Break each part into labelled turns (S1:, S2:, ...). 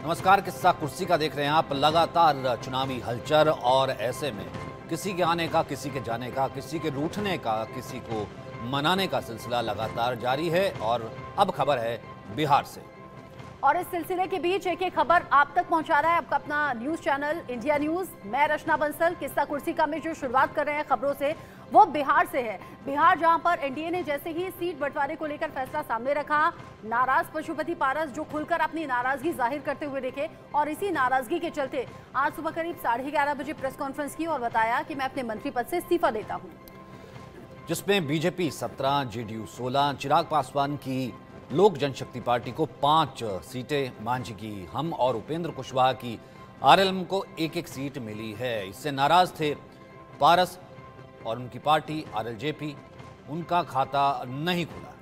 S1: नमस्कार। किस्सा कुर्सी का देख रहे हैं आप। लगातार चुनावी हलचल और ऐसे में किसी के आने का, किसी के जाने का, किसी के रूठने का, किसी को मनाने का सिलसिला लगातार जारी है। और अब खबर है बिहार से,
S2: और इस सिलसिले के बीच एक खबर आप तक पहुंचा रहा है आपका अपना न्यूज चैनल इंडिया न्यूज। मैं रचना बंसल। किस्सा कुर्सी का में जो शुरुआत कर रहे हैं खबरों से, वो बिहार से है। बिहार जहां पर एनडीए ने जैसे ही सीट बंटवारे को लेकर फैसला सामने रखा, नाराज पशुपति पारस जो खुलकर अपनी नाराजगी जाहिर करते हुए दिखे, और इसी नाराजगी के चलते आज सुबह करीब 11:30 बजे प्रेस कॉन्फ्रेंस की और बताया कि मैं अपने मंत्री पद से इस्तीफा देता हूँ,
S1: जिसमें बीजेपी 17, जेडीयू 16, चिराग पासवान की लोक जनशक्ति पार्टी को 5 सीटें, मांझी की हम और उपेंद्र कुशवाहा की आरएलएम को एक सीट मिली है। इससे नाराज थे पारस और उनकी पार्टी आरएलजेपी। उनका खाता नहीं खुला।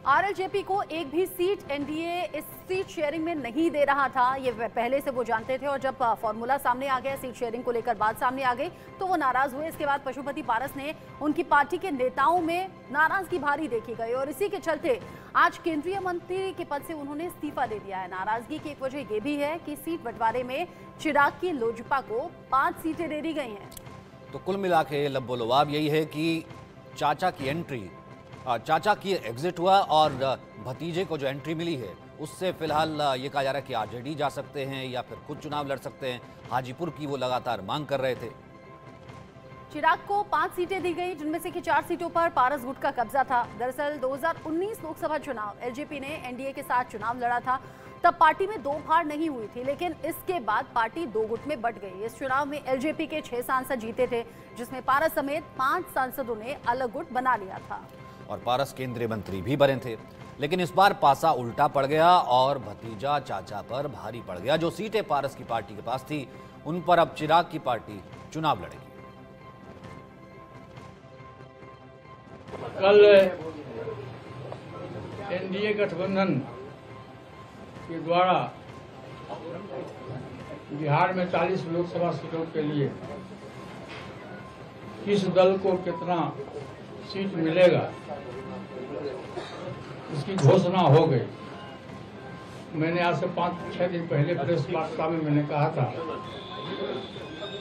S2: आरएलजेपी को एक भी सीट एनडीए इस सीट शेयरिंग में नहीं दे रहा था, ये पहले से वो जानते थे। और जब फॉर्मूला सामने आ गया, सीट शेयरिंग को लेकर बात सामने आ गई, तो वो नाराज हुए। इसके बाद पशुपति पारस ने उनकी पार्टी के नेताओं में नाराजगी भारी देखी गई, और इसी के चलते आज केंद्रीय मंत्री के पद से उन्होंने इस्तीफा दे दिया है। नाराजगी की एक वजह ये भी है कि सीट बंटवारे में चिराग की लोजपा को 5 सीटें दे दी गई हैं।
S1: तो कुल मिला के लब्बो-लुबाब यही है कि चाचा की एग्जिट हुआ, और भतीजे को जो एंट्री मिली है उससे फिलहाल ये कहा जा रहा है कि आरजेडी जा सकते हैं या फिर खुद चुनाव लड़ सकते हैं। हाजीपुर की वो लगातार मांग कर रहे थे।
S2: चिराग को 5 सीटें दी गई, जिनमें से कि 4 सीटों पर पारस गुट का कब्जा था। दरअसल 2019 लोकसभा चुनाव एलजेपी ने एनडीए के साथ चुनाव लड़ा था, तब पार्टी में 2 हार नहीं हुई थी, लेकिन इसके बाद पार्टी 2 गुट में बंट गई। इस चुनाव में एलजेपी के 6 सांसद जीते थे, जिसमें पारस समेत 5 सांसदों ने अलग गुट बना लिया था।
S1: और पारस केंद्रीय मंत्री भी बने थे, लेकिन इस बार पासा उल्टा पड़ गया और भतीजा चाचा पर भारी पड़ गया। जो सीटें पारस की पार्टी के पास थी, उन पर अब चिराग की पार्टी चुनाव लड़ेगी।
S3: कल एनडीए गठबंधन के द्वारा बिहार में 40 लोकसभा सीटों के लिए किस दल को कितना सीट मिलेगा, इसकी घोषणा हो गई। मैंने आज से 5-6 दिन पहले प्रेस वार्ता में मैंने कहा था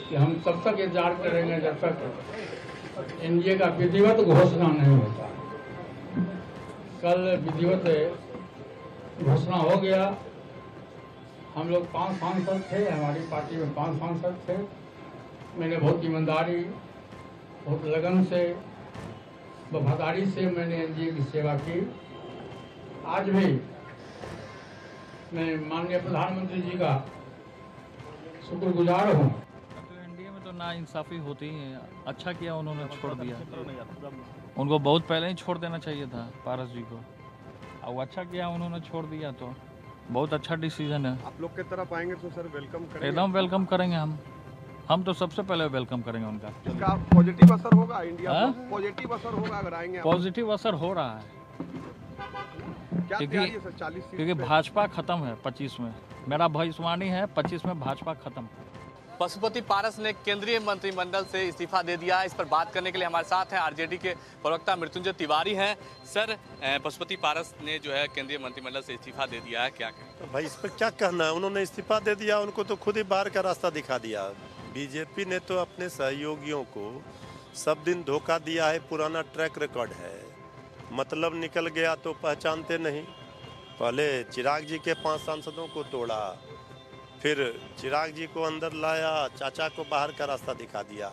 S3: कि हम तब तक इंतजार करेंगे जब तक एनडीए का विधिवत घोषणा नहीं होता। कल विधिवत घोषणा हो गया। हम लोग 5 सांसद थे, हमारी पार्टी में 5 सांसद थे। मैंने बहुत ईमानदारी, बहुत लगन से, वफादारी से मैंने एनडीए की सेवा की। आज भी मैं माननीय प्रधानमंत्री जी का शुक्रगुजार हूँ।
S4: एनडीए में तो ना इंसाफी होती है। अच्छा किया उन्होंने छोड़ दिया, उनको बहुत पहले ही छोड़ देना चाहिए था पारस जी को। अब अच्छा किया उन्होंने छोड़ दिया, तो बहुत अच्छा डिसीजन है।
S5: आप लोग की तरफ आएंगे तो सर वेलकम करेंगे?
S4: एकदम वेलकम करेंगे हम तो सबसे पहले वेलकम करेंगे उनका।
S5: इसका पॉजिटिव असर होगा इंडिया पर? पॉजिटिव असर होगा अगर आएंगे?
S4: पॉजिटिव असर हो रहा है,
S5: क्या तैयारी है सर? 40 सीट
S4: क्योंकि भाजपा खत्म है 25 में। मेरा भविष्यवाणी है 25 में भाजपा खत्म।
S6: पशुपति पारस ने केंद्रीय मंत्रिमंडल से इस्तीफा दे दिया। इस पर बात करने के लिए हमारे साथ हैं आरजेडी के प्रवक्ता मृत्युंजय तिवारी हैं। सर, पशुपति पारस ने जो है केंद्रीय मंत्रिमंडल से इस्तीफा दे दिया है, क्या कहें?
S7: तो भाई इस पर क्या कहना है? उन्होंने इस्तीफा दे दिया, उनको तो खुद ही बाहर का रास्ता दिखा दिया। बीजेपी ने तो अपने सहयोगियों को सब दिन धोखा दिया है, पुराना ट्रैक रिकॉर्ड है। मतलब निकल गया तो पहचानते नहीं। पहले चिराग जी के 5 सांसदों को तोड़ा, फिर चिराग जी को अंदर लाया, चाचा को बाहर का रास्ता दिखा दिया।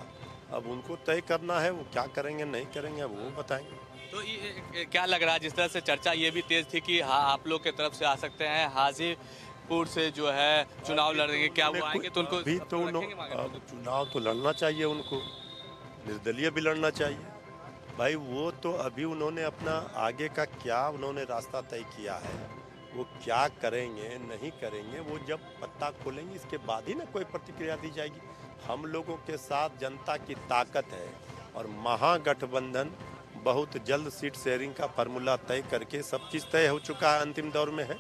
S7: अब उनको तय करना है वो क्या करेंगे नहीं करेंगे, वो बताएंगे।
S6: तो ये क्या लग रहा है, जिस तरह से चर्चा ये भी तेज थी कि हाँ आप लोग की तरफ से आ सकते हैं, हाजीपुर से जो है चुनाव लड़ेंगे, क्या वो आएंगे तो उनको
S7: भी तो चुनाव तो लड़ना चाहिए, उनको निर्दलीय भी लड़ना चाहिए। भाई वो तो अभी उन्होंने अपना आगे का क्या उन्होंने रास्ता तय किया है, वो क्या करेंगे नहीं करेंगे वो जब पत्ता खोलेंगे इसके बाद ही ना कोई प्रतिक्रिया दी जाएगी। हम लोगों के साथ जनता की ताकत है, और महागठबंधन बहुत जल्द सीट शेयरिंग का फार्मूला तय करके, सब चीज़ तय हो चुका है, अंतिम दौर में है।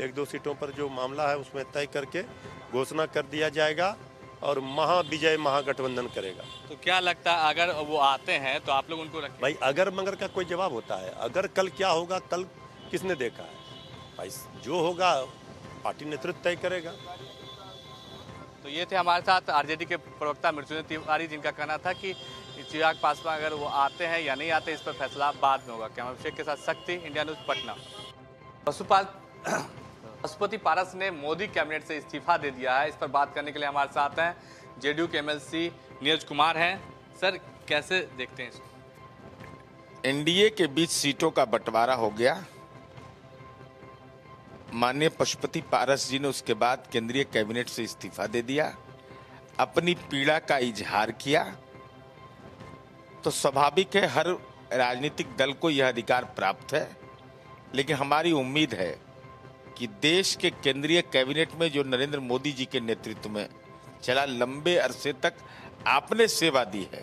S7: 1-2 सीटों पर जो मामला है उसमें तय करके घोषणा कर दिया जाएगा, और महाविजय महागठबंधन करेगा।
S6: तो क्या लगता है अगर वो आते हैं तो आप लोग उनको रखें?
S7: भाई अगर मगर का कोई जवाब होता है? अगर कल क्या होगा, कल किसने देखा है? भाई जो होगा पार्टी नेतृत्व तय करेगा।
S6: तो ये थे हमारे साथ आरजेडी के प्रवक्ता मृत्युंजय तिवारी, जिनका कहना था कि चिराग पासवान अगर वो आते हैं या नहीं आते, इस पर फैसला बाद में होगा। कैमरा अभिषेक के साथ शक्ति, इंडिया न्यूज़, पटना। पशुपति पारस ने मोदी कैबिनेट से इस्तीफा दे दिया है। इस पर बात करने के लिए हमारे साथ हैं जेडीयू के एमएलसी नीरज कुमार हैं। सर, कैसे देखते हैं इसको?
S8: एनडीए के बीच सीटों का बंटवारा हो गया। माननीय पशुपति पारस जी ने उसके बाद केंद्रीय कैबिनेट से इस्तीफा दे दिया, अपनी पीड़ा का इजहार किया। तो स्वाभाविक है, हर राजनीतिक दल को यह अधिकार प्राप्त है, लेकिन हमारी उम्मीद है कि देश के केंद्रीय कैबिनेट में जो नरेंद्र मोदी जी के नेतृत्व में चला, लंबे अरसे तक आपने सेवा दी है,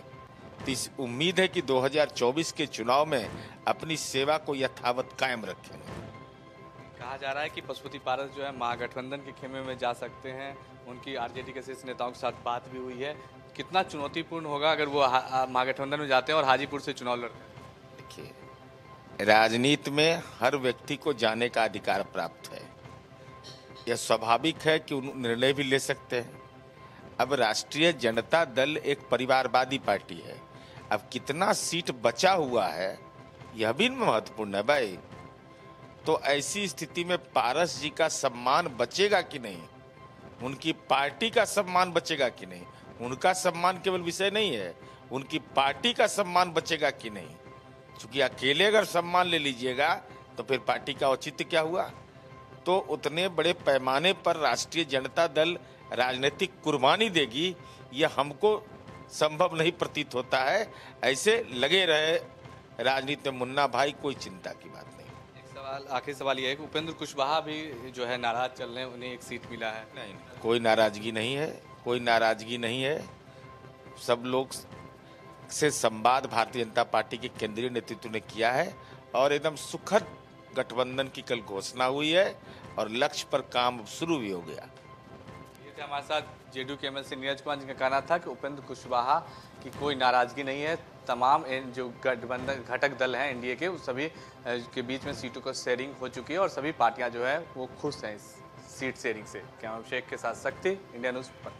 S8: तो इस उम्मीद है कि 2024 के चुनाव में अपनी सेवा को यथावत कायम रखेंगे।
S6: कहा जा रहा है कि पशुपति पारस जो है महागठबंधन के खेमे में जा सकते हैं। उनकी आरजेडी के शीर्ष नेताओं के साथ बात भी हुई है। कितना चुनौतीपूर्ण होगा अगर वो महागठबंधन में जाते हैं और हाजीपुर से चुनाव लड़ते हैं?
S8: देखिए, राजनीति में हर व्यक्ति को जाने का अधिकार प्राप्त है। यह स्वाभाविक है कि उन निर्णय भी ले सकते हैं। अब राष्ट्रीय जनता दल एक परिवारवादी पार्टी है। अब कितना सीट बचा हुआ है यह भी महत्वपूर्ण है भाई। तो ऐसी स्थिति में पारस जी का सम्मान बचेगा कि नहीं, उनकी पार्टी का सम्मान बचेगा कि नहीं, उनका सम्मान केवल विषय नहीं है, उनकी पार्टी का सम्मान बचेगा कि नहीं। क्योंकि अकेले अगर सम्मान ले लीजिएगा तो फिर पार्टी का औचित्य क्या हुआ। तो उतने बड़े पैमाने पर राष्ट्रीय जनता दल राजनीतिक कुर्बानी देगी, यह हमको संभव नहीं प्रतीत होता है। ऐसे लगे रहे राजनीति में मुन्ना भाई, कोई चिंता की बात नहीं।
S6: एक सवाल, आखिरी सवाल ये है कि उपेंद्र कुशवाहा भी जो है नाराज चल रहे हैं, उन्हें एक सीट मिला है।
S8: नहीं, कोई नाराजगी नहीं है, कोई नाराजगी नहीं है। सब लोग से संवाद भारतीय जनता पार्टी के केंद्रीय नेतृत्व ने किया है और एकदम सुखद गठबंधन की कल घोषणा हुई है और लक्ष्य पर काम शुरू भी हो गया।
S6: ये थे हमारे साथ जेडीयू के एमएलसी नीरज कुमार, जिनका कहना था कि उपेंद्र कुशवाहा की कोई नाराजगी नहीं है। तमाम जो गठबंधन घटक दल हैं एनडीए के, उस सभी के बीच में सीटों का शेयरिंग हो चुकी है और सभी पार्टियां जो है वो खुश हैं इस सीट शेयरिंग से। कैमरा अभिषेक के साथ शक्ति, इंडिया न्यूज़, पटना।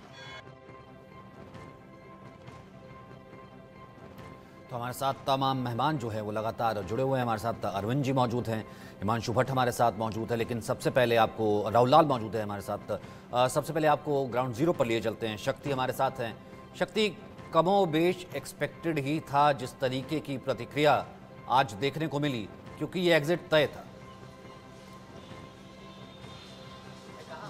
S1: तो हमारे साथ तमाम मेहमान जो है वो लगातार जुड़े हुए हैं। हमारे साथ अरविंद जी मौजूद हैं, हिमांशु भट्ट हमारे साथ मौजूद है, लेकिन सबसे पहले आपको राहुल लाल मौजूद है हमारे साथ। सबसे पहले आपको ग्राउंड जीरो पर लिए चलते हैं। शक्ति हमारे साथ हैं। शक्ति, कमोबेश एक्सपेक्टेड ही था जिस तरीके की प्रतिक्रिया आज देखने को मिली, क्योंकि ये एग्जिट तय था।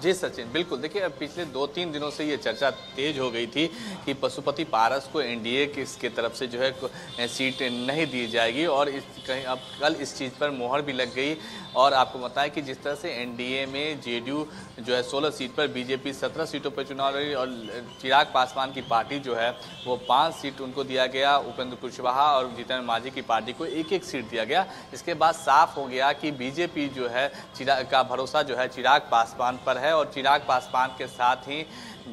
S6: जी सचिन, बिल्कुल। देखिए, पिछले 2-3 दिनों से ये चर्चा तेज हो गई थी कि पशुपति पारस को एनडीए की तरफ से जो है सीट नहीं दी जाएगी और कहीं अब कल इस चीज़ पर मोहर भी लग गई। और आपको बताया कि जिस तरह से एनडीए में जेडीयू जो है 16 सीट पर, बीजेपी 17 सीटों पर चुनाव लड़ी और चिराग पासवान की पार्टी जो है वो 5 सीट उनको दिया गया। उपेंद्र कुशवाहा और जीतन मांझी की पार्टी को 1-1 सीट दिया गया। इसके बाद साफ हो गया कि बीजेपी जो है चिराग का भरोसा जो है चिराग पासवान पर है और चिराग पासवान के साथ ही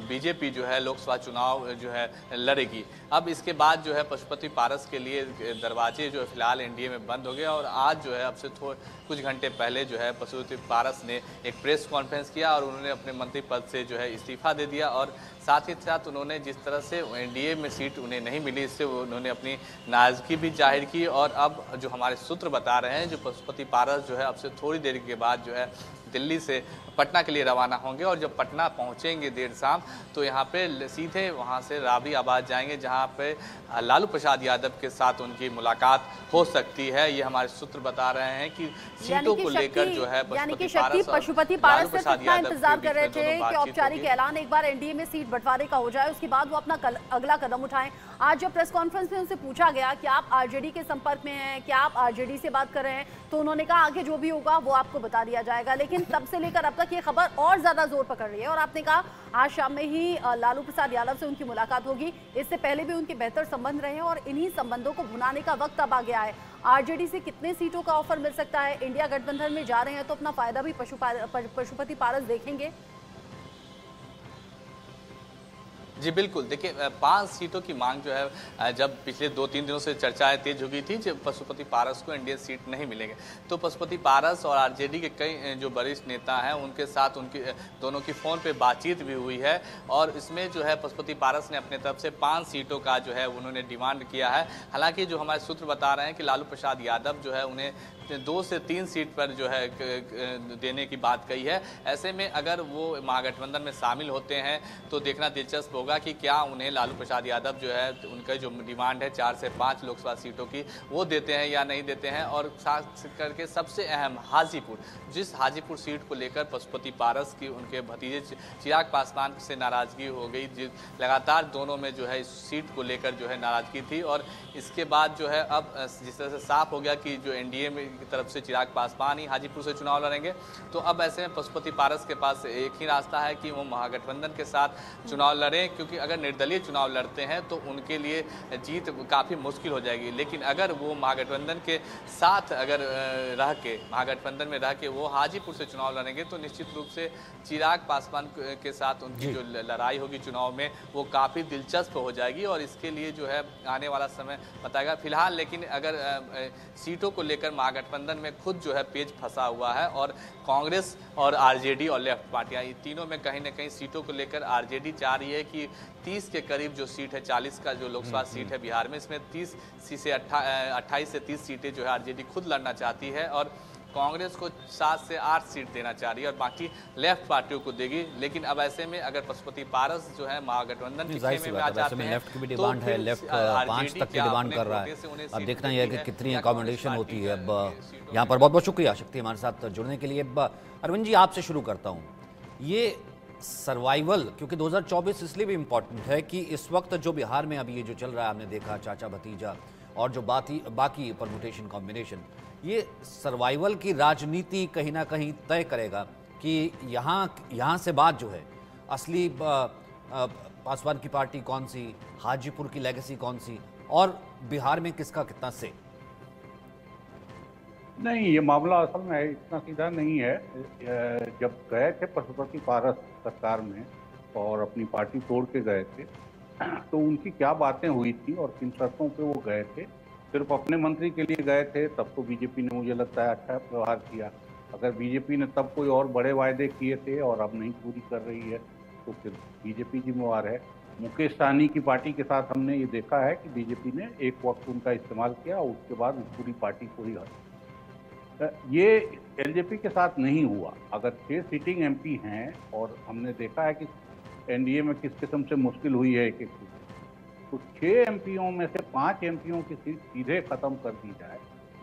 S6: बीजेपी जो है लोकसभा चुनाव जो है लड़ेगी। अब इसके बाद जो है पशुपति पारस के लिए दरवाजे जो है फिलहाल एनडीए में बंद हो गए और आज जो है अब से कुछ घंटे पहले जो है पशुपति पारस ने एक प्रेस कॉन्फ्रेंस किया और उन्होंने अपने मंत्री पद से जो है इस्तीफा दे दिया। और साथ ही साथ उन्होंने जिस तरह से एनडीए में सीट उन्हें नहीं मिली, इससे उन्होंने अपनी नाराजगी भी जाहिर की। और अब जो हमारे सूत्र बता रहे हैं, जो पशुपति पारस जो है अब से थोड़ी देर के बाद जो है दिल्ली से पटना के लिए रवाना होंगे और जब पटना पहुंचेंगे देर शाम, तो यहाँ पे सीधे वहाँ से राबड़ी आबाद जाएंगे, जहाँ पे लालू प्रसाद यादव के साथ उनकी मुलाकात हो सकती है। ये हमारे सूत्र बता रहे हैं कि सीटों को लेकर जो है
S2: पशुपति पारस से कितना इंतजार कर रहे थे कि औपचारिक ऐलान एक बार एनडीए में सीट बंटवारे का हो जाए, उसके बाद वो अपना अगला कदम उठाएं। आज जब प्रेस कॉन्फ्रेंस में उनसे पूछा गया कि आप आरजेडी के संपर्क में हैं, क्या आप आरजेडी से बात कर रहे हैं, तो उन्होंने कहा आगे जो भी होगा वो आपको बता दिया जाएगा। लेकिन तब से लेकर अब तक ये खबर और ज्यादा जोर पकड़ रही है और आपने कहा आज शाम में ही लालू प्रसाद यादव से उनकी मुलाकात होगी। इससे पहले भी उनके बेहतर संबंध रहे और इन्हीं संबंधों को भुनाने का वक्त अब आ गया है। आरजेडी से कितने सीटों का ऑफर मिल सकता है? इंडिया गठबंधन में जा रहे हैं तो अपना फायदा भी पशुपति पारस देखेंगे।
S6: जी बिल्कुल, देखिए 5 सीटों की मांग जो है जब पिछले 2-3 दिनों से चर्चाएं तेज हो गई थी जब पशुपति पारस को एनडीए सीट नहीं मिलेंगे, तो पशुपति पारस और आरजेडी के कई जो वरिष्ठ नेता हैं उनके साथ उनकी दोनों की फ़ोन पे बातचीत भी हुई है और इसमें जो है पशुपति पारस ने अपने तरफ से 5 सीटों का जो है उन्होंने डिमांड किया है। हालांकि जो हमारे सूत्र बता रहे हैं कि लालू प्रसाद यादव जो है उन्हें 2 से 3 सीट पर जो है देने की बात कही है। ऐसे में अगर वो महागठबंधन में शामिल होते हैं तो देखना दिलचस्प होगा कि क्या उन्हें लालू प्रसाद यादव जो है उनका जो डिमांड है 4 से 5 लोकसभा सीटों की वो देते हैं या नहीं देते हैं। और खास करके सबसे अहम हाजीपुर, जिस हाजीपुर सीट को लेकर पशुपति पारस की उनके भतीजे चिराग पासवान से नाराजगी हो गई, लगातार दोनों में जो है इस सीट को लेकर जो है नाराजगी थी और इसके बाद जो है अब जिस तरह से साफ हो गया कि जो एनडीए में की तरफ से चिराग पासवान ही हाजीपुर से चुनाव लड़ेंगे, तो अब ऐसे में पशुपति पारस के पास एक ही रास्ता है कि वो महागठबंधन के साथ चुनाव लड़ें, क्योंकि अगर निर्दलीय चुनाव लड़ते हैं तो उनके लिए जीत काफ़ी मुश्किल हो जाएगी। लेकिन अगर वो महागठबंधन के साथ अगर महागठबंधन में रह के वो हाजीपुर से चुनाव लड़ेंगे तो निश्चित रूप से चिराग पासवान के साथ उनकी जो लड़ाई होगी चुनाव में वो काफ़ी दिलचस्प हो जाएगी और इसके लिए जो है आने वाला समय बताएगा। फिलहाल लेकिन अगर सीटों को लेकर महागठबंधन में खुद जो है पेच फंसा हुआ है और कांग्रेस और आरजेडी और लेफ्ट पार्टियां ये तीनों में कहीं ना कहीं सीटों को लेकर आरजेडी चाह रही है कि 30 के करीब जो सीट है, 40 का जो लोकसभा सीट है बिहार में, इसमें 30 से 28 से 30 सीटें जो है आरजेडी खुद लड़ना चाहती है और कांग्रेस को 7 से 8 सीट देना चाह रही है और बाकी लेफ्ट पार्टियों को देगी। लेकिन अब ऐसे में अगर पशुपति पारस जो है महागठबंधन के खेमे में आ जाते हैं,
S1: लेफ्ट की भी डिमांड है, लेफ्ट 5 तक की डिमांड कर रहा है। अब देखना यह है कि कितनी अकोमोडेशन होती है। अब यहाँ पर बहुत बहुत शुक्रिया शक्ति हमारे साथ जुड़ने के लिए। अरविंद जी आपसे शुरू करता हूँ, ये सर्वाइवल क्योंकि 2024 इसलिए भी इम्पोर्टेंट है कि इस वक्त जो बिहार में अभी ये जो चल रहा है, हमने देखा चाचा भतीजा और जो बाकी परमुटेशन कॉम्बिनेशन, ये सर्वाइवल की राजनीति कहीं ना कहीं तय करेगा कि यहाँ से बात जो है असली पासवान की पार्टी कौन सी, हाजीपुर की लेगेसी कौन सी और बिहार में किसका कितना से।
S9: नहीं, ये मामला असल में इतना सीधा नहीं है। जब गए थे पशुपति पारस सरकार में और अपनी पार्टी तोड़ के गए थे तो उनकी क्या बातें हुई थी और किन शर्तों पे वो गए थे। सिर्फ अपने मंत्री के लिए गए थे तब तो बीजेपी ने मुझे लगता है अच्छा व्यवहार किया। अगर बीजेपी ने तब कोई और बड़े वायदे किए थे और अब नहीं पूरी कर रही है तो फिर बीजेपी जिम्मेवार है। मुकेश सहनी की पार्टी के साथ हमने ये देखा है कि बीजेपी ने एक वक्त उनका इस्तेमाल किया, उसके बाद पूरी पार्टी को ही ये एलजेपी के साथ नहीं हुआ। अगर 6 सिटिंग एमपी हैं और हमने देखा है कि एनडीए में किस किस्म से मुश्किल हुई है एक सीट, तो 6 एमपीओं में से 5 एमपीओं की सीट सीधे खत्म कर दी जाए,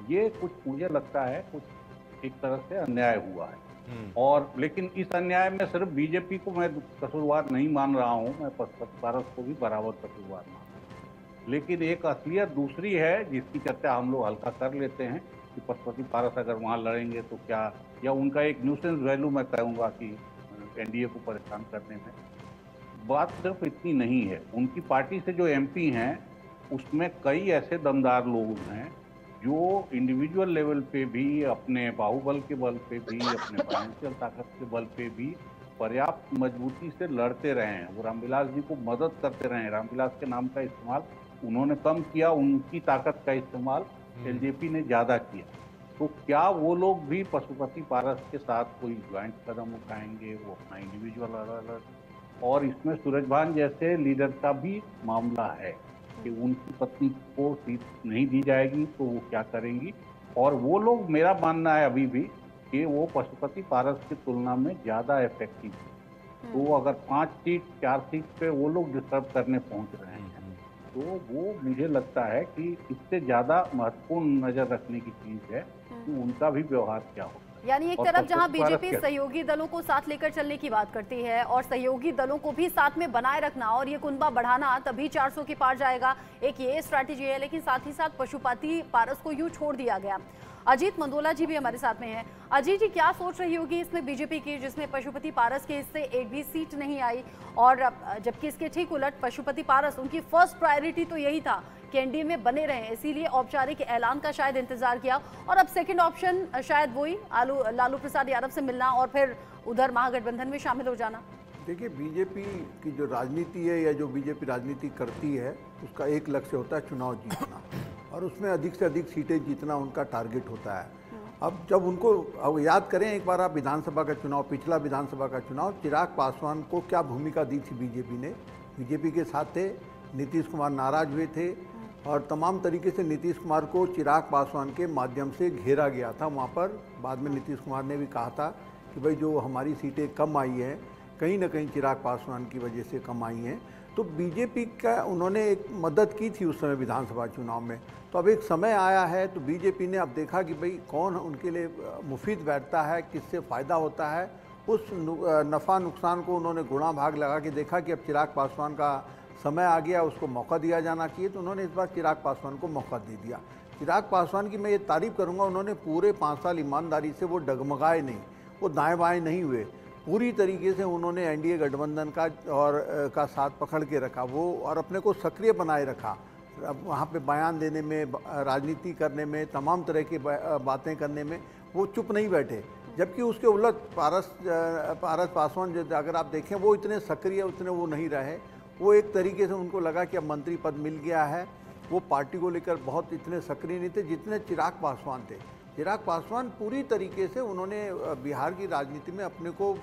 S9: ये कुछ मुझे लगता है कुछ एक तरह से अन्याय हुआ है। और लेकिन इस अन्याय में सिर्फ बीजेपी को मैं कसूरवार नहीं मान रहा हूँ, मैं पशुपति पारस को भी बराबर कसूरवार मान रहा हूँ। लेकिन एक असलियत दूसरी है जिसकी चर्चा हम लोग हल्का कर लेते हैं कि पशुपति पारस अगर वहाँ लड़ेंगे तो क्या, या उनका एक न्यूसेंस वैल्यू मैं कहूँगा कि एनडीए को परेशान करने में। बात सिर्फ इतनी नहीं है, उनकी पार्टी से जो एमपी हैं उसमें कई ऐसे दमदार लोग हैं जो इंडिविजुअल लेवल पे भी, अपने बाहुबल के बल पे भी, अपने फाइनेंशियल ताकत के बल पे भी पर्याप्त मजबूती से लड़ते रहे हैं। वो रामविलास जी को मदद करते रहे हैं। रामविलास के नाम का इस्तेमाल उन्होंने कम किया, उनकी ताकत का इस्तेमाल एलजेपी ने ज़्यादा किया। तो क्या वो लोग भी पशुपति पारस के साथ कोई ज्वाइंट कदम उठाएंगे? वो अपना इंडिविजुअल अलग, और इसमें सूरजभान जैसे लीडर का भी मामला है कि उनकी पत्नी को सीट नहीं दी जाएगी तो वो क्या करेंगी। और वो लोग, मेरा मानना है अभी भी कि वो पशुपति पारस की तुलना में ज़्यादा इफेक्टिव है। तो अगर 5 सीट 4 सीट पे वो लोग डिस्टर्ब करने पहुंच रहे हैं तो वो मुझे लगता है कि इससे ज़्यादा महत्वपूर्ण नज़र रखने की चीज़ है कि उनका भी व्यवहार क्या हो।
S2: यानी एक तरफ जहां बीजेपी सहयोगी दलों को साथ लेकर चलने की बात करती है और सहयोगी दलों को भी साथ में बनाए रखना और ये कुनबा बढ़ाना तभी 400 के पार जाएगा, एक ये स्ट्रैटेजी है। लेकिन साथ ही साथ पशुपति पारस को यूं छोड़ दिया गया। अजीत मंडोला जी भी हमारे साथ में हैं। अजीत जी, क्या सोच रही होगी इसमें बीजेपी की, जिसमें पशुपति पारस के हिस्से एक भी सीट नहीं आई, और जबकि इसके ठीक उलट पशुपति पारस, उनकी फर्स्ट प्रायोरिटी तो यही था कि एनडीए में बने रहें, इसीलिए औपचारिक ऐलान का शायद इंतजार किया, और अब सेकंड ऑप्शन शायद वही लालू प्रसाद यादव से मिलना और फिर उधर महागठबंधन में शामिल हो जाना।
S10: देखिए, बीजेपी की जो राजनीति है या जो बीजेपी राजनीति करती है उसका एक लक्ष्य होता है चुनाव जीतना, और उसमें अधिक से अधिक सीटें जीतना उनका टारगेट होता है। अब जब उनको, अब याद करें एक बार आप विधानसभा का चुनाव, पिछला विधानसभा का चुनाव, चिराग पासवान को क्या भूमिका दी थी बीजेपी ने। बीजेपी के साथ थे, नीतीश कुमार नाराज हुए थे और तमाम तरीके से नीतीश कुमार को चिराग पासवान के माध्यम से घेरा गया था वहाँ पर। बाद में नीतीश कुमार ने भी कहा था कि भाई जो हमारी सीटें कम आई हैं कहीं ना कहीं चिराग पासवान की वजह से कम आई हैं। तो बीजेपी का उन्होंने एक मदद की थी उस समय विधानसभा चुनाव में। तो अब एक समय आया है तो बीजेपी ने अब देखा कि भाई कौन उनके लिए मुफीद बैठता है, किससे फ़ायदा होता है, उस नफ़ा नुकसान को उन्होंने गुणा भाग लगा के देखा कि अब चिराग पासवान का समय आ गया, उसको मौका दिया जाना चाहिए। तो उन्होंने इस बार चिराग पासवान को मौका दे दिया। चिराग पासवान की मैं ये तारीफ़ करूँगा, उन्होंने पूरे 5 साल ईमानदारी से, वो डगमगाए नहीं, वो दाएँ बाएँ नहीं हुए, पूरी तरीके से उन्होंने एनडीए गठबंधन का साथ पकड़ के रखा वो, और अपने को सक्रिय बनाए रखा। अब वहाँ पे बयान देने में, राजनीति करने में, तमाम तरह की बातें करने में वो चुप नहीं बैठे। जबकि उसके उलट पारस पासवान जो अगर आप देखें वो इतने सक्रिय उतने वो नहीं रहे। वो एक तरीके से उनको लगा कि अब मंत्री पद मिल गया है, वो पार्टी को लेकर बहुत इतने सक्रिय नहीं थे जितने चिराग पासवान थे। चिराग पासवान पूरी तरीके से उन्होंने बिहार की राजनीति में अपने को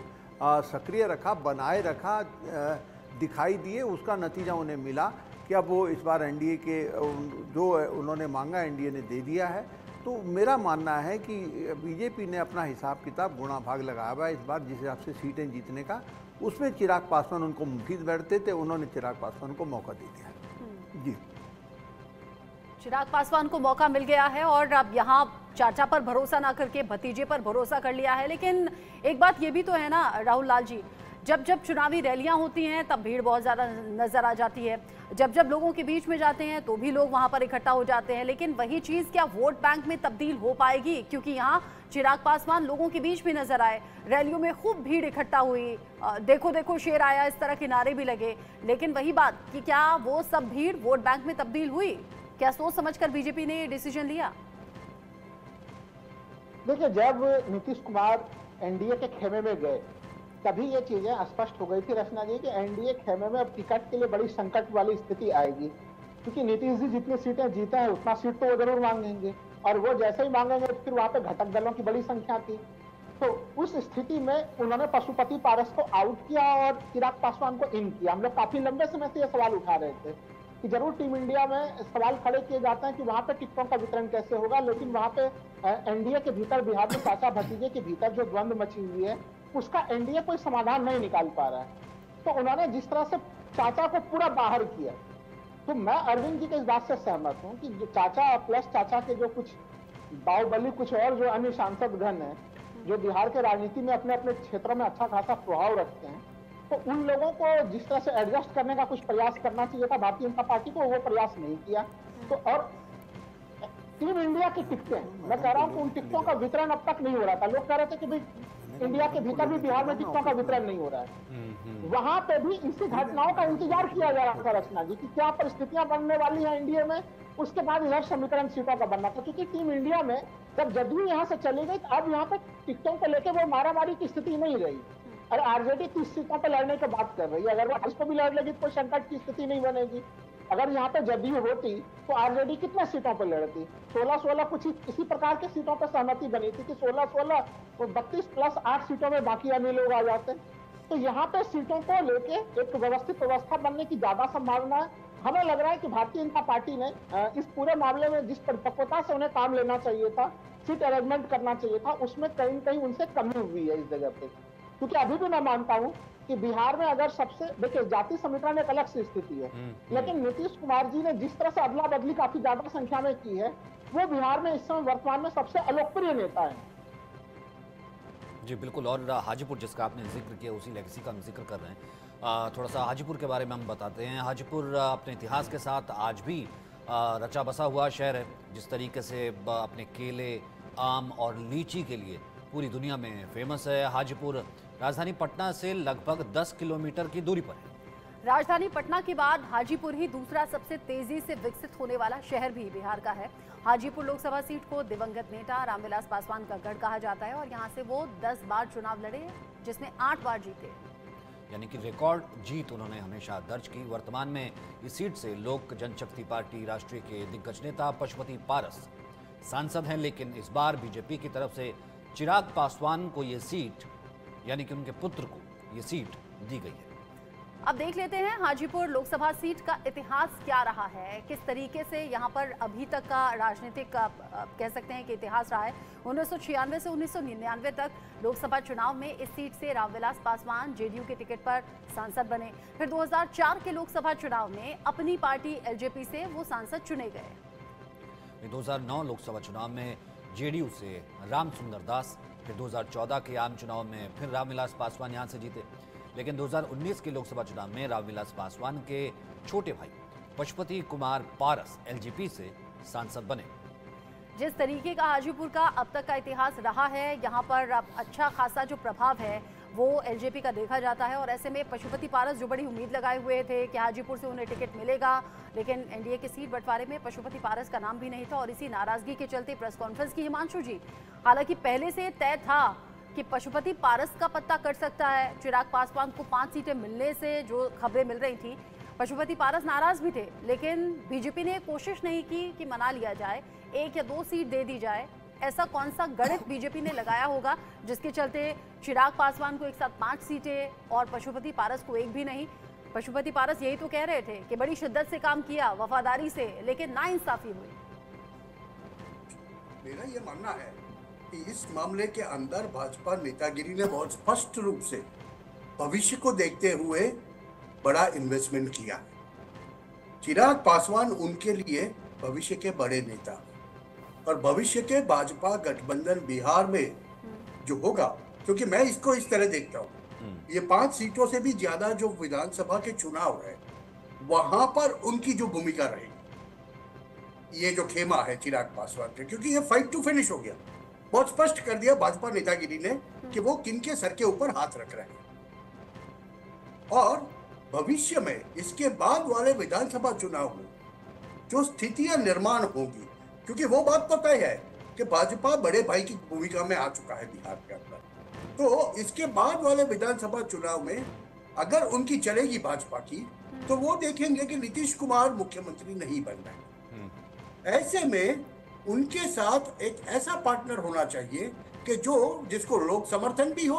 S10: सक्रिय रखा, बनाए रखा, दिखाई दिए। उसका नतीजा उन्हें मिला कि अब वो इस बार एनडीए के जो उन्होंने मांगा एनडीए ने दे दिया है। तो मेरा मानना है कि बीजेपी ने अपना हिसाब किताब गुणा भाग लगाया हुआ है इस बार, जिस हिसाब से सीटें जीतने का, उसमें चिराग पासवान उनको मुफीद बैठते थे, उन्होंने चिराग पासवान को मौका दे दिया। जी,
S2: चिराग पासवान को मौका मिल गया है और अब यहाँ चाचा पर भरोसा ना करके भतीजे पर भरोसा कर लिया है। लेकिन एक बात ये भी तो है ना राहुल लाल जी, जब जब चुनावी रैलियां होती हैं तब भीड़ बहुत ज़्यादा नज़र आ जाती है, जब जब लोगों के बीच में जाते हैं तो भी लोग वहां पर इकट्ठा हो जाते हैं। लेकिन वही चीज़ क्या वोट बैंक में तब्दील हो पाएगी? क्योंकि यहाँ चिराग पासवान लोगों के बीच में नजर आए, रैलियों में खूब भीड़ इकट्ठा हुई, देखो देखो शेर आया, इस तरह के नारे भी लगे। लेकिन वही बात कि क्या वो सब भीड़ वोट बैंक में तब्दील हुई? क्या सोच समझकर बीजेपी ने ये डिसीजन लिया?
S11: देखिए, जब नीतीश कुमार एनडीए के खेमे में गए तभी ये चीजें स्पष्ट हो गई थी रचना जी कि एनडीए खेमे में अब टिकट के लिए बड़ी संकट वाली स्थिति आएगी, क्योंकि नीतीश जी जितनी सीटें जीते हैं उतना सीट तो वो जरूर मांगेंगे, और वो जैसे ही मांगेंगे तो फिर वहां पे घटक दलों की बड़ी संख्या थी। तो उस स्थिति में उन्होंने पशुपति पारस को आउट किया और चिराग पासवान को इन किया। हम लोग काफी लंबे समय से ये सवाल उठा रहे थे कि जरूर टीम इंडिया में सवाल खड़े किए जाते हैं कि वहां पे टिकटों का वितरण कैसे होगा, लेकिन वहां पे एनडीए के भीतर, बिहार में चाचा भतीजे के भीतर जो द्वंद्व मची हुई है उसका एनडीए कोई समाधान नहीं निकाल पा रहा है। तो उन्होंने जिस तरह से चाचा को पूरा बाहर किया, तो मैं अरविंद जी के इस बात से सहमत हूँ कि जो चाचा प्लस चाचा के जो कुछ बाहुबली, कुछ और जो अन्य सांसद गण है जो बिहार के राजनीति में अपने अपने क्षेत्रों में अच्छा खासा प्रभाव रखते हैं, तो उन लोगों को जिस तरह से एडजस्ट करने का कुछ प्रयास करना चाहिए था भारतीय जनता पार्टी को, वो प्रयास नहीं किया। तो और टीम इंडिया की टिकटें, मैं कह रहा हूँ कि उन टिकटों का वितरण अब तक नहीं हो रहा था। लोग कह रहे थे कि भाई इंडिया के भीतर भी बिहार में टिकटों का वितरण नहीं हो रहा है। वहां पे भी इसी घटनाओं का इंतजार किया जा रहा था रचना जी कि क्या परिस्थितियां बनने वाली हैं इंडिया में, उसके बाद इधर समीकरण सीटों का बनना था। क्योंकि टीम इंडिया में जब जदयू यहाँ से चली गई तो अब यहाँ पे टिकटों को लेकर वो मारामारी की स्थिति नहीं रही। अरे आरजेडी 30 सीटों पर लड़ने की बात कर रही है, अगर वो 28 को भी लड़ लेगी तो कोई संकट की स्थिति नहीं बनेगी। अगर यहाँ पे जदयू होती तो आरजेडी कितने सीटों पर लड़ती? 16-16 कुछ इसी प्रकार के सीटों पर सहमति बनी थी कि 16-16 तो 32 प्लस 8 सीटों में बाकी अन्य लोग आ जाते। तो यहाँ पे सीटों को लेके एक व्यवस्थित व्यवस्था बनने की ज्यादा संभावना है। हमें लग रहा है कि भारतीय जनता पार्टी ने इस पूरे मामले में जिस परिपक्वता से उन्हें काम लेना चाहिए था, सीट अरेंजमेंट करना चाहिए था, उसमें कहीं न कहीं उनसे कमी हुई है इस जगह पे। क्योंकि अभी भी मैं मानता हूं कि बिहार में अगर सबसे, देखिए जाति समीकरण एक अलग सी स्थिति है, लेकिन नीतीश कुमार जी ने जिस तरह से अदला बदली काफी ज्यादा संख्या में की है, वो बिहार में इस समय वर्तमान में सबसे अलोकप्रिय नेता है।
S1: जी बिल्कुल, और हाजीपुर जिसका आपने जिक्र किया उसी लेगेसी का हम जिक्र कर रहे हैं। थोड़ा सा हाजीपुर के बारे में हम बताते हैं। हाजीपुर अपने इतिहास के साथ आज भी रचा बसा हुआ शहर है। जिस तरीके से अपने केले, आम और लीची के लिए पूरी दुनिया में फेमस है, हाजीपुर राजधानी पटना से लगभग 10 किलोमीटर की दूरी पर है।
S2: राजधानी पटना के बाद हाजीपुर ही दूसरा सबसे तेजी से विकसित होने वाला शहर भी बिहार का है। हाजीपुर लोकसभा सीट को दिवंगत नेता रामविलास पासवान का गढ़ कहा जाता है और यहाँ से वो 10 बार चुनाव लड़े, जिसमें 8 बार जीते।
S1: यानी कि रिकॉर्ड जीत उन्होंने हमेशा दर्ज की। वर्तमान में इस सीट से लोक जनशक्ति पार्टी राष्ट्रीय के दिग्गज नेता पशुपति पारस सांसद हैं, लेकिन इस बार बीजेपी की तरफ से चिराग पासवान को ये सीट, यानी कि उनके पुत्र को ये सीट दी गई है।
S2: अब देख लेते हैं हाजीपुर लोकसभा सीट का इतिहास क्या रहा है, किस तरीके से यहाँ पर अभी तक का राजनीतिक कह सकते हैं कि इतिहास रहा है। 1996 से 1999 तक लोकसभा चुनाव में इस सीट से रामविलास पासवान जेडीयू के टिकट पर सांसद बने। फिर 2004 के लोकसभा चुनाव में अपनी पार्टी एलजेपी से वो सांसद चुने गए।
S1: 2009 लोकसभा चुनाव में जेडीयू से राम सुंदर दास, फिर 2014 के आम चुनाव में फिर रामविलास पासवान यहां से जीते, लेकिन 2019 के लोकसभा चुनाव में रामविलास पासवान के छोटे भाई पशुपति कुमार पारस एलजेपी से सांसद बने।
S2: जिस तरीके का हाजीपुर का अब तक का इतिहास रहा है, यहाँ पर अच्छा खासा जो प्रभाव है वो एलजेपी का देखा जाता है। और ऐसे में पशुपति पारस जो बड़ी उम्मीद लगाए हुए थे कि हाजीपुर से उन्हें टिकट मिलेगा, लेकिन एनडीए की सीट बंटवारे में पशुपति पारस का नाम भी नहीं था। और इसी नाराजगी के चलते प्रेस कॉन्फ्रेंस की हिमांशु जी, हालांकि पहले से तय था कि पशुपति पारस का पत्ता कट सकता है। चिराग पासवान को 5 सीटें मिलने से जो खबरें मिल रही थी, पशुपति पारस नाराज भी थे, लेकिन बीजेपी ने कोशिश नहीं की कि मना लिया जाए, 1 या 2 सीट दे दी जाए। ऐसा कौन सा गणित बीजेपी ने लगाया होगा जिसके चलते चिराग पासवान को एक साथ 5 सीटें और पशुपति पारस को 1 भी नहीं। पशुपति पारस यही तो कह रहे थे कि बड़ी शिद्दत से काम किया, वफादारी से, लेकिन नाइंसाफी हुई।
S12: मेरा ये मानना है कि इस मामले के अंदर भाजपा नेतागिरी ने बहुत स्पष्ट रूप से भविष्य को देखते हुए बड़ा इन्वेस्टमेंट किया। चिराग पासवान उनके लिए भविष्य के बड़े नेता और भविष्य के भाजपा गठबंधन बिहार में जो होगा, क्योंकि मैं इसको इस तरह देखता हूँ, ये 5 सीटों से भी ज्यादा जो विधानसभा के चुनाव है वहां पर उनकी जो भूमिका रहेगी, ये जो खेमा है चिराग पासवान के, क्योंकि ये फाइट टू फिनिश हो गया। बहुत स्पष्ट कर दिया भाजपा नेतागिरी ने कि वो किनके सर के ऊपर हाथ रख रहे हैं। और भविष्य में इसके बाद वाले विधानसभा चुनाव में जो स्थितियां निर्माण होंगी, क्योंकि वो बात तो तय है कि भाजपा बड़े भाई की भूमिका में आ चुका है बिहार के अंदर, तो इसके बाद वाले विधानसभा चुनाव में अगर उनकी चलेगी भाजपा की, तो वो देखेंगे कि नीतीश कुमार मुख्यमंत्री नहीं बन रहे। ऐसे में उनके साथ एक ऐसा पार्टनर होना चाहिए कि जिसको लोक समर्थन भी हो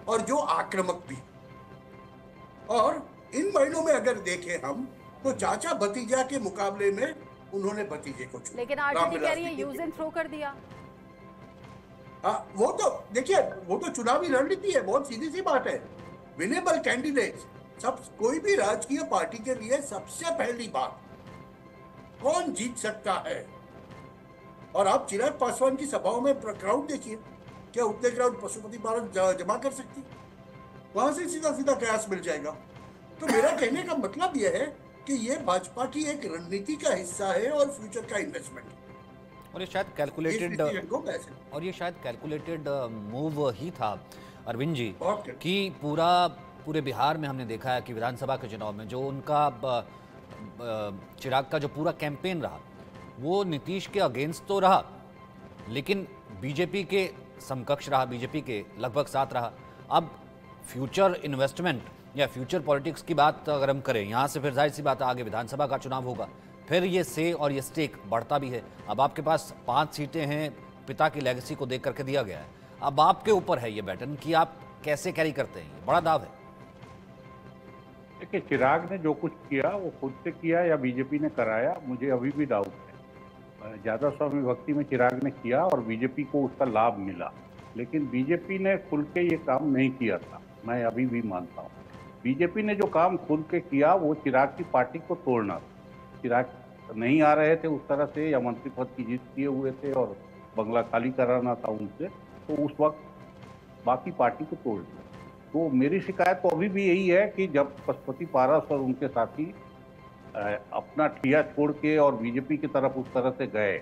S12: और जो आक्रामक भी हो। और इन महीनों में अगर देखें हम, तो चाचा भतीजा के मुकाबले में उन्होंने भतीजे को चुना,
S2: लेकिन आरजेडी कह रही है यूज एंड थ्रो कर दिया।
S12: हाँ, वो तो देखिए, वो तो चुनावी रणनीति है, बहुत सीधी सी बात है। विनेबल कैंडिडेट, सब कोई भी राजकीय पार्टी के लिए सबसे पहली बात कौन जीत सकता है। और आप चिराग पासवान की सभाओं में क्राउड देखिए, क्या उतने क्राउड पशुपति पारस जमा कर सकती, वहां से सीधा सीधा कयास मिल जाएगा। तो मेरा कहने का मतलब यह है कि ये भाजपा की एक रणनीति का हिस्सा है और फ्यूचर का इन्वेस्टमेंट है।
S1: और ये शायद कैलकुलेटेड मूव ही था अरविंद जी, कि पूरे बिहार में हमने देखा है कि विधानसभा के चुनाव में जो उनका चिराग का जो पूरा कैंपेन रहा वो नीतीश के अगेंस्ट तो रहा, लेकिन बीजेपी के समकक्ष रहा, बीजेपी के लगभग साथ रहा। अब फ्यूचर इन्वेस्टमेंट या फ्यूचर पॉलिटिक्स की बात अगर हम करें, यहाँ से फिर जाहिर सी बात है आगे विधानसभा का चुनाव होगा, फिर ये से और ये स्टेक बढ़ता भी है। अब आपके पास 5 सीटें हैं, पिता की लेगेसी को देख करके दिया गया है। अब आपके ऊपर है ये बैटन कि आप कैसे कैरी करते हैं, ये बड़ा दाव है।
S9: देखिए, चिराग ने जो कुछ किया वो खुद से किया या बीजेपी ने कराया, मुझे अभी भी डाउट है। ज़्यादा स्वामी भक्ति में चिराग ने किया और बीजेपी को उसका लाभ मिला, लेकिन बीजेपी ने खुल के ये काम नहीं किया था, मैं अभी भी मानता हूँ। बीजेपी ने जो काम खुल के किया वो चिराग की पार्टी को तोड़ना था। चिराग नहीं आ रहे थे उस तरह से, या मंत्री पद की जीत किए हुए थे और बंगला खाली कराना था उनसे, तो उस वक्त बाकी पार्टी को तोड़ दिया। तो मेरी शिकायत तो अभी भी यही है कि जब पशुपति पारस और उनके साथी अपना ठिया छोड़ के और बीजेपी की तरफ उस तरह से गए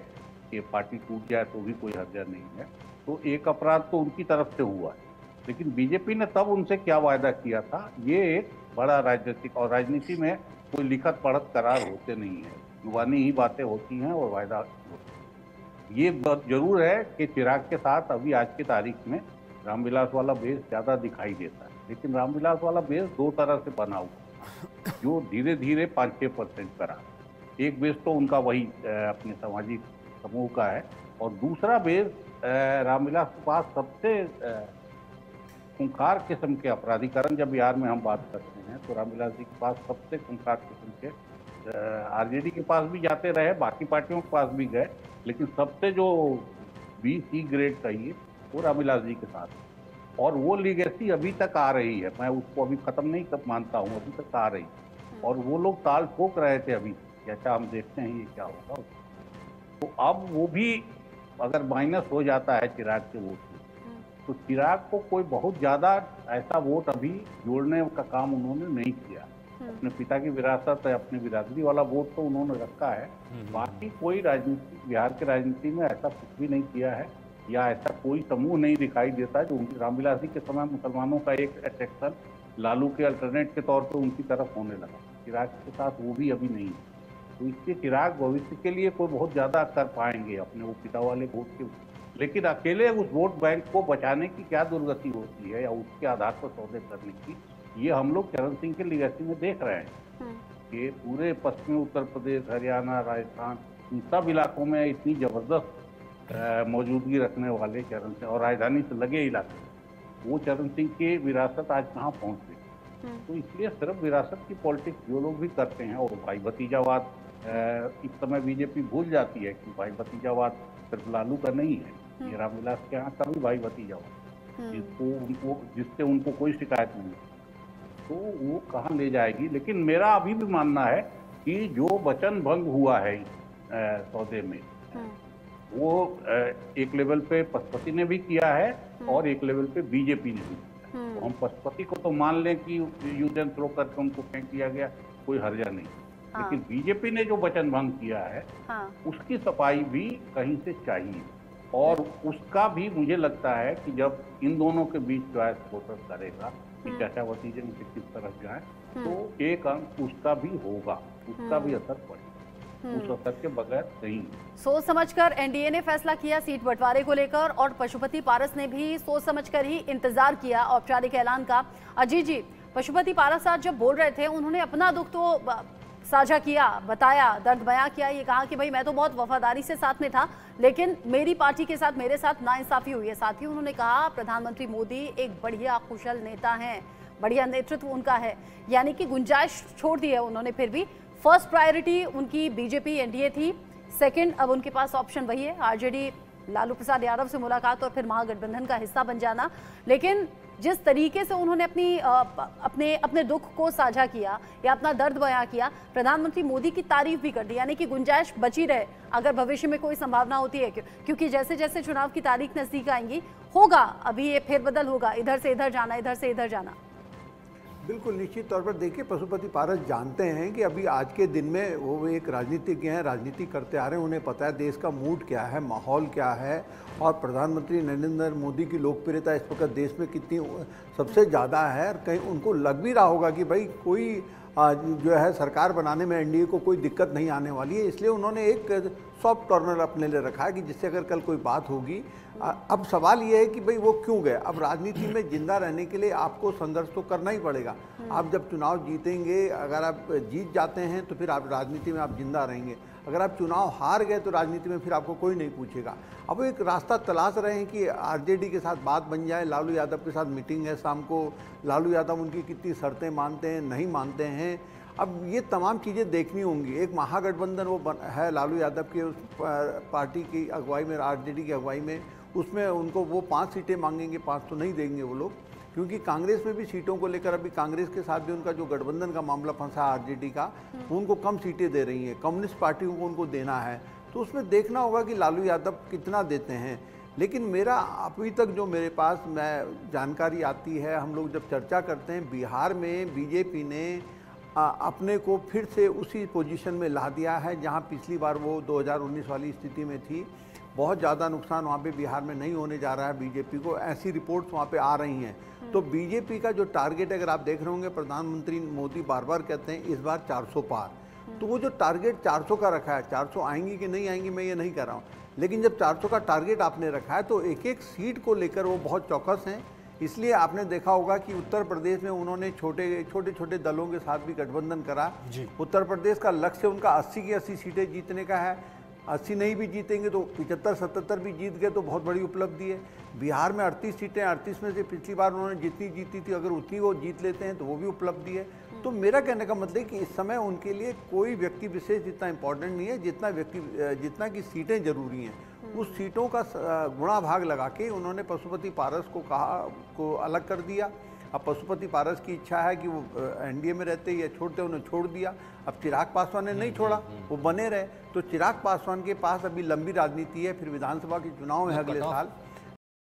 S9: कि पार्टी टूट जाए तो भी कोई हर्जा नहीं है, तो एक अपराध तो उनकी तरफ से हुआ है। लेकिन बीजेपी ने तब उनसे क्या वायदा किया था, ये एक बड़ा राजनीतिक, और राजनीति में कोई लिखत पढ़त करार होते नहीं है, जुबानी ही बातें होती हैं और वायदा होता है। ये जरूर है कि चिराग के साथ अभी आज की तारीख में रामविलास वाला बेस ज़्यादा दिखाई देता है, लेकिन रामविलास वाला बेस दो तरह से बना हुआ जो धीरे धीरे 5-6% पर आ। एक बेस तो उनका वही अपने सामाजिक समूह का है, और दूसरा बेस रामविलास के पास सबसे खूंखार किस्म के अपराधीकरण, जब बिहार में हम बात करते हैं तो रामविलास जी के पास सबसे खूंखार किस्म के, आरजेडी के पास भी जाते रहे, बाकी पार्टियों के पास भी गए, लेकिन सबसे जो BC ग्रेड चाहिए वो रामविलास जी के साथ, और वो लीगेसी अभी तक आ रही है। मैं उसको अभी खत्म नहीं कर मानता हूँ, अभी तक आ रही, और वो लोग ताल ठोक रहे थे अभी, जैसा हम देखते हैं ये क्या होगा। तो अब वो भी अगर माइनस हो जाता है चिराग के वोट में, तो चिराग को कोई बहुत ज्यादा ऐसा वोट अभी जोड़ने का काम उन्होंने नहीं किया। अपने पिता की विरासत है, अपने बिरादरी वाला वोट तो उन्होंने रखा है, बाकी कोई राजनीति बिहार की राजनीति में ऐसा कुछ भी नहीं किया है, या ऐसा कोई समूह नहीं दिखाई देता जो रामविलास जी के समय मुसलमानों का एक अट्रैक्शन लालू के अल्टरनेट के तौर पर उनकी तरफ होने लगा। चिराग के साथ वो भी अभी नहीं है, तो इससे चिराग भविष्य के लिए कोई बहुत ज्यादा कर पाएंगे अपने वो पिता वाले वोट के, लेकिन अकेले उस वोट बैंक को बचाने की क्या दुर्गति होती है या उसके आधार पर सौदे करने की, ये हम लोग चरण सिंह के लीगेसी में देख रहे हैं कि पूरे पश्चिमी उत्तर प्रदेश, हरियाणा, राजस्थान, इन सब इलाकों में इतनी जबरदस्त मौजूदगी रखने वाले चरण सिंह, और राजधानी से लगे इलाके, वो चरण सिंह की विरासत आज कहाँ पहुँच गई। तो इसलिए सिर्फ विरासत की पॉलिटिक्स जो लोग भी करते हैं, और भाई भतीजावाद इस समय बीजेपी भूल जाती है कि भाई भतीजावाद सिर्फ लालू का नहीं है, ये रामविलास के यहाँ का भी भाई भतीजावाद, जिससे उनको कोई शिकायत नहीं है, तो वो कहाँ ले जाएगी। लेकिन मेरा अभी भी मानना है कि जो वचन भंग हुआ है सौदे में, वो एक लेवल पे पशुपति ने भी किया है और एक लेवल पे बीजेपी ने भी किया। तो हम पशुपति को तो मान लें कि यूज एंड थ्रो करके उनको फेंक दिया गया, कोई हर्जा नहीं, लेकिन बीजेपी ने जो वचन भंग किया है उसकी सफाई भी कहीं से चाहिए, और उसका भी मुझे लगता है कि जब इन दोनों के बीच चॉइस वोटर करेगा कि चाचा भतीजे में किस तरफ जाए, तो एक अंक उसका भी होगा, उसका भी असर पड़ेगा, उस असर के बगैर नहीं।
S2: सोच समझकर एनडीए ने फैसला किया सीट बंटवारे को लेकर, और पशुपति पारस ने भी सोच समझकर ही इंतजार किया औपचारिक ऐलान का। अजीत जी, पशुपति पारस आज जब बोल रहे थे, उन्होंने अपना दुख तो साझा किया, बताया, दर्द बयां किया, ये कहा कि भाई मैं तो बहुत वफादारी से साथ में था, लेकिन मेरी पार्टी के साथ मेरे साथ नाइंसाफी हुई है। साथ ही उन्होंने कहा प्रधानमंत्री मोदी एक बढ़िया कुशल नेता हैं, बढ़िया नेतृत्व उनका है, यानी कि गुंजाइश छोड़ दी है उन्होंने। फिर भी फर्स्ट प्रायोरिटी उनकी बीजेपी एनडीए थी, सेकंड अब उनके पास ऑप्शन वही है आरजेडी, लालू प्रसाद यादव से मुलाकात और फिर महागठबंधन का हिस्सा बन जाना। लेकिन जिस तरीके से उन्होंने अपने दुख को साझा किया या अपना दर्द बयां किया, प्रधानमंत्री मोदी की तारीफ भी कर दी, यानी कि गुंजाइश बची रहे अगर भविष्य में कोई संभावना होती है, क्योंकि जैसे जैसे चुनाव की तारीख नजदीक आएंगी होगा, अभी ये फेरबदल होगा, इधर से इधर जाना, इधर से इधर जाना।
S10: बिल्कुल निश्चित तौर पर देखिए, पशुपति पारस जानते हैं कि अभी आज के दिन में वो एक राजनीतिज्ञ हैं, राजनीति करते आ रहे हैं, उन्हें पता है देश का मूड क्या है, माहौल क्या है, और प्रधानमंत्री नरेंद्र मोदी की लोकप्रियता इस वक्त देश में कितनी सबसे ज़्यादा है। और कहीं उनको लग भी रहा होगा कि भाई कोई जो है सरकार बनाने में एनडीए को कोई दिक्कत नहीं आने वाली है, इसलिए उन्होंने एक सॉफ्ट कॉर्नर अपने लिए रखा है कि जिससे अगर कल कोई बात होगी। अब सवाल ये है कि भाई वो क्यों गए। अब राजनीति में जिंदा रहने के लिए आपको संघर्ष तो करना ही पड़ेगा। आप जब चुनाव जीतेंगे, अगर आप जीत जाते हैं तो फिर आप राजनीति में आप जिंदा रहेंगे, अगर आप चुनाव हार गए तो राजनीति में फिर आपको कोई नहीं पूछेगा। अब वो एक रास्ता तलाश रहे हैं कि आरजेडी के साथ बात बन जाए। लालू यादव के साथ मीटिंग है शाम को, लालू यादव उनकी कितनी शर्तें मानते हैं नहीं मानते हैं, अब ये तमाम चीज़ें देखनी होंगी। एक महागठबंधन वो है लालू यादव के उस पार्टी की अगुवाई में, आरजेडी की अगुवाई में, उसमें उनको वो 5 सीटें मांगेंगे, 5 तो नहीं देंगे वो लोग, क्योंकि कांग्रेस में भी सीटों को लेकर अभी कांग्रेस के साथ भी उनका जो गठबंधन का मामला फंसा आरजेडी का, उनको कम सीटें दे रही हैं, कम्युनिस्ट पार्टियों को उनको देना है, तो उसमें देखना होगा कि लालू यादव कितना देते हैं। लेकिन मेरा अभी तक जो मेरे पास जानकारी आती है, हम लोग जब चर्चा करते हैं, बिहार में बीजेपी ने अपने को फिर से उसी पोजीशन में ला दिया है जहां पिछली बार वो 2019 वाली स्थिति में थी। बहुत ज़्यादा नुकसान वहाँ पे बिहार में नहीं होने जा रहा है बीजेपी को, ऐसी रिपोर्ट्स वहाँ पे आ रही हैं। तो बीजेपी का जो टारगेट, अगर आप देख रहे होंगे, प्रधानमंत्री मोदी बार बार कहते हैं इस बार 400 पार, तो वो जो टारगेट 400 का रखा है, 400 आएंगी कि नहीं आएंगी मैं ये नहीं कह रहा हूँ, लेकिन जब 400 का टारगेट आपने रखा है तो एक एक सीट को लेकर वो बहुत चौकस हैं। इसलिए आपने देखा होगा कि उत्तर प्रदेश में उन्होंने छोटे छोटे दलों के साथ भी गठबंधन करा। उत्तर प्रदेश का लक्ष्य उनका 80 की 80 सीटें जीतने का है। 80 नहीं भी जीतेंगे तो 75-77 भी जीत गए तो बहुत बड़ी उपलब्धि है। बिहार में 38 सीटें, 38 में से पिछली बार उन्होंने जितनी जीती थी, अगर उतनी वो जीत लेते हैं तो वो भी उपलब्धि है। तो मेरा कहने का मतलब है कि इस समय उनके लिए कोई व्यक्ति विशेष जितना इम्पोर्टेंट नहीं है जितना कि सीटें जरूरी हैं। उस सीटों का गुणा भाग लगा के उन्होंने पशुपति पारस को अलग कर दिया। अब पशुपति पारस की इच्छा है कि वो एनडीए में रहते या छोड़ते, उन्हें छोड़ दिया। अब चिराग पासवान ने नहीं छोड़ा, वो बने रहे। तो चिराग पासवान के पास अभी लंबी राजनीति है, फिर विधानसभा के चुनाव है अगले साल।